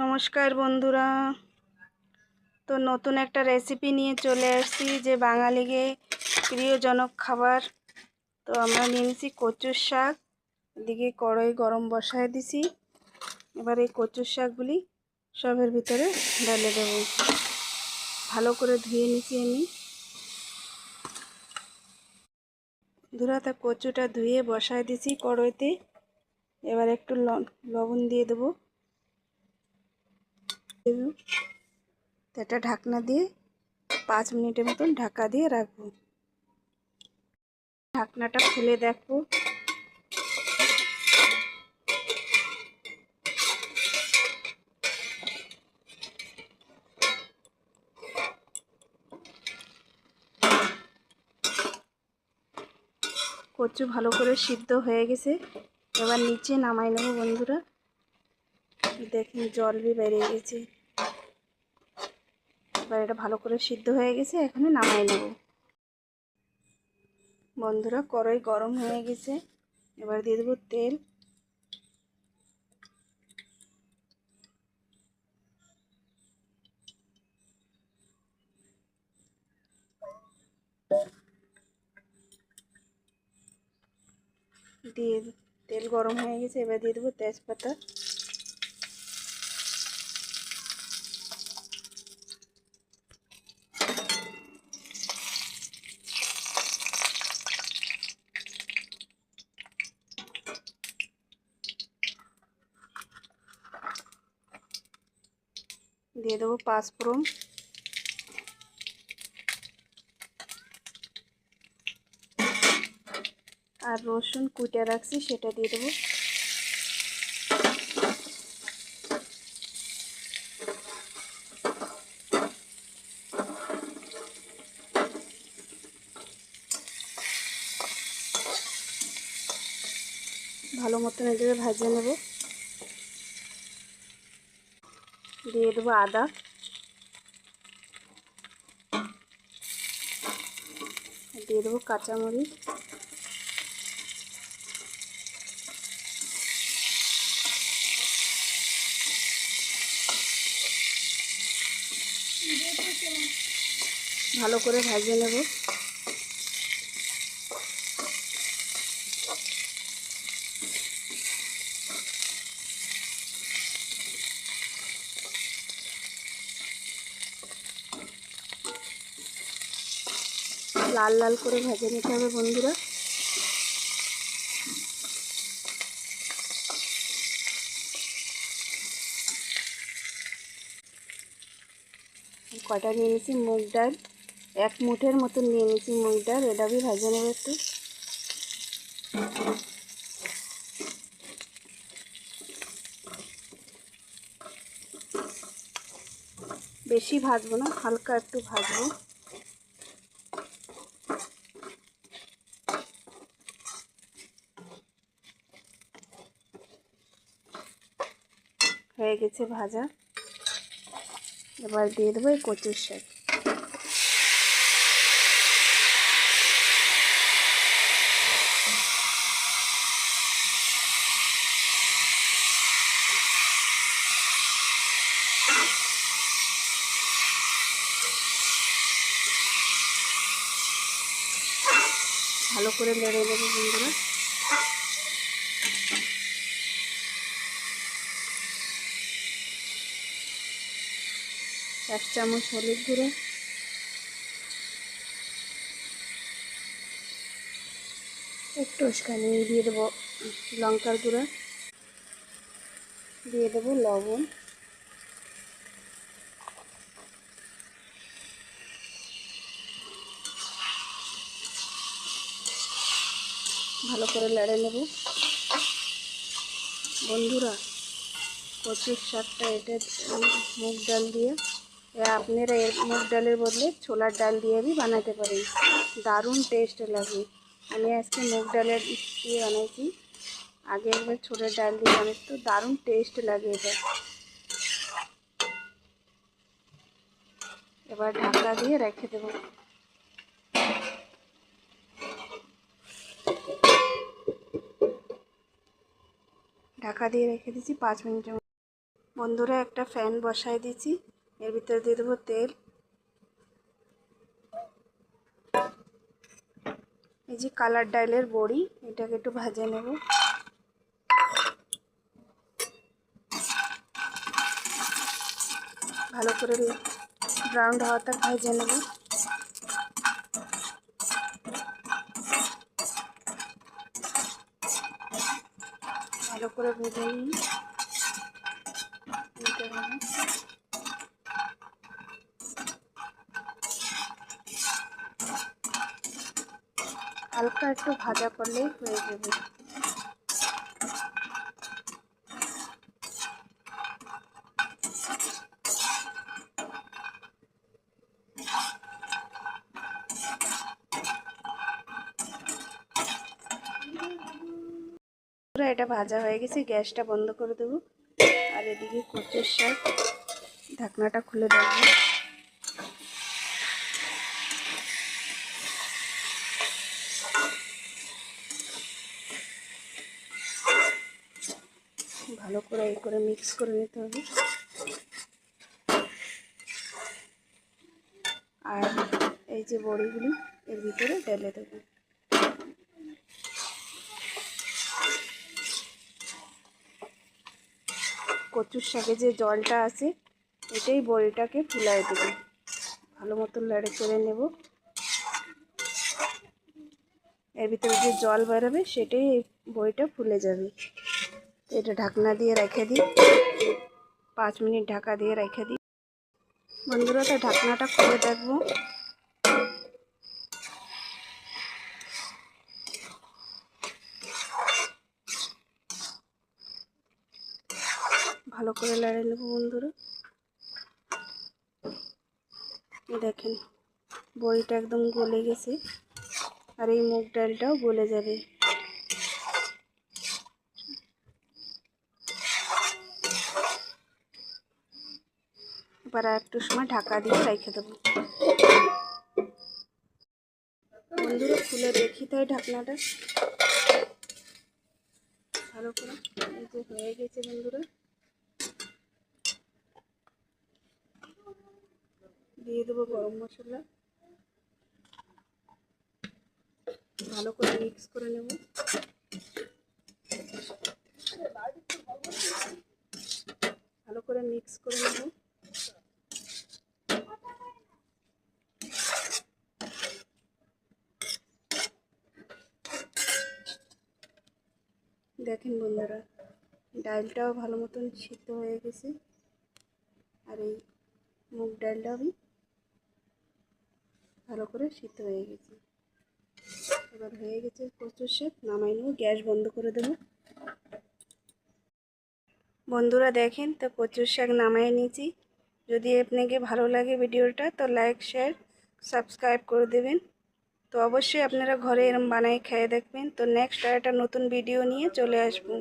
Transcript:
নমস্কার বন্ধুরা। তো নতুন একটা রেসিপি নিয়ে চলে আসছি, যে বাঙালিকে প্রিয়জনক খাবার। তো আমরা নিয়ে নিয়েছি কচুর শাক। এদিকে কড়াই গরম বসায় দিছি। এবার এই কচুর শাকগুলি সবের ভিতরে ঢেলে দেব। ভালো করে ধুয়ে নিছি আমি। তা কচুটা ধুয়ে বসায় দিছি কড়াইতে। এবার একটু লবণ দিয়ে দেবো। এটা ঢাকনা দিয়ে 5 মিনিটের মতন ঢাকা দিয়ে রাখবো। ঢাকনাটা খুলে দেখবো। কচু ভালো করে সিদ্ধ হয়ে গেছে। এবার নিচে নামাই নেব বন্ধুরা। দেখুন জল भी বেরিয়ে গেছে। এবার এটা ভালো করে সিদ্ধ হয়ে গেছে, এখানে নামাই নেব বন্ধুরা। কড়াই গরম হয়ে গেছে। এবার দিয়ে দেবো তেল। দিয়ে তেল গরম হয়ে গেছে। এবার দিয়ে দেবো তেজপাতা। দিয়ে দেবো পাঁচফোড়ন। আর রসুন কুটে রাখছি, সেটা দিয়ে দেবো। ভালো মতন এটাকে ভাজে নেব। দিয়ে দেবো আদা। দিয়ে দেবো কাঁচামরিচ। ভালো করে ভাজে নেব। লাল লাল করে ভেজে নিতে হবে বন্ধুরা। কটা নিয়ে নিয়েছি মুগ ডাল, 1 মুঠের মতন নিয়ে নিয়েছি মুগ ডাল। এটা भी ভেজে নেব একটু। বেশি ভাজবো না, হালকা একটু ভাজবো। হয়ে গেছে ভাজা। এবার দিয়ে দেবো এই কচুর শাক। ভালো করে নেড়ে নেব বন্ধুরা। এক চামচ হলুদ গুঁড়ো, একটু উস্কানি দিয়ে দেবো লঙ্কার গুঁড়ো, দিয়ে দেবো লবণ। ভালো করে নেড়ে নেব বন্ধুরা। কচুর শাকটা এটা মুগ ডাল দিয়ে, আপনারা মুগ ডালের বদলে ছোলার ডাল দিয়ে भी বানাতে পারেন। দারুণ টেস্ট লাগে। আমি আজকে মুগ ডালের দিয়ে বানাইছি। আগে একবার ছোলার ডাল দিয়ে বানাই, তো দারুণ টেস্ট লাগে এটা। এবার ঢাকা দিয়ে রেখে দেবো। ঢাকা দিয়ে রেখে দিচ্ছি 5 মিনিটের। বন্ধুরা একটা ফ্যান বসাই দিয়েছি, এর ভিতরে দিয়ে দেবো তেল। এই যে কালার ডালের বড়ি, এটাকে একটু ভাজে নেব। ভালো করে ব্রাউন হওয়া তক ভেজে নেব। ভালো করে ভেজে নিই। হালকা একটু ভাজা করলেই হয়ে যাবে। পুরো এটা ভাজা হয়ে গেছে, গ্যাসটা বন্ধ করে দেবো। আর এদিকে কচুর শাক, ঢাকনাটা খুলে দেবো। ভালো করে এই করে মিক্স করে নিতে হবে। আর এই যে বড়িগুলি এর ভিতরে ঢেলে দেবো। কচুর শাকে যে জলটা আছে, এটাই বড়িটাকে ফুলাই দেবো। ভালো মতো নেড়ে চেড়ে নেব। এর ভিতরে যে জল বেরোবে সেটাই এই বড়িটা ফুলে যাবে। এটা ঢাকনা দিয়ে রেখে দিই, 5 মিনিট ঢাকা দিয়ে রেখে দিই। বন্ধুরা তো ঢাকনাটা খুলে দেখবো। ভালো করে নেড়ে নেব বন্ধুরা। এই দেখেন বড়িটা একদম গলে গেছে, আর এই মুগ ডালটাও গলে যাবে। এবার একটু সময় ঢাকা দিয়ে রেখে দেবো। বন্ধুরা খুলে দেখি তাই ঢাকনাটা ভালো করে। এই যে হয়ে গেছে বন্ধুরা, দিয়ে দেবো গরম মশলা। ভালো করে মিক্স করে নেব। ভালো করে মিক্স করে নেব। দেখেন বন্ধুরা, ডালটাও ভালো মতন সিদ্ধ হয়ে গেছে, আর এই মুগ ডালটাও ভালো করে সিদ্ধ হয়ে গেছে। এবার হয়ে গেছে কচুর শাক, নামাই নেব। গ্যাস বন্ধ করে দেবো। বন্ধুরা দেখেন তো কচুর শাক নামাই নিয়েছি। যদি আপনাকে ভালো লাগে ভিডিওটা তো লাইক শেয়ার সাবস্ক্রাইব করে দেবেন। তো অবশ্যই আপনারা ঘরে এরম বানাই খেয়ে দেখবেন। তো নেক্সট আর একটা নতুন ভিডিও নিয়ে চলে আসবো।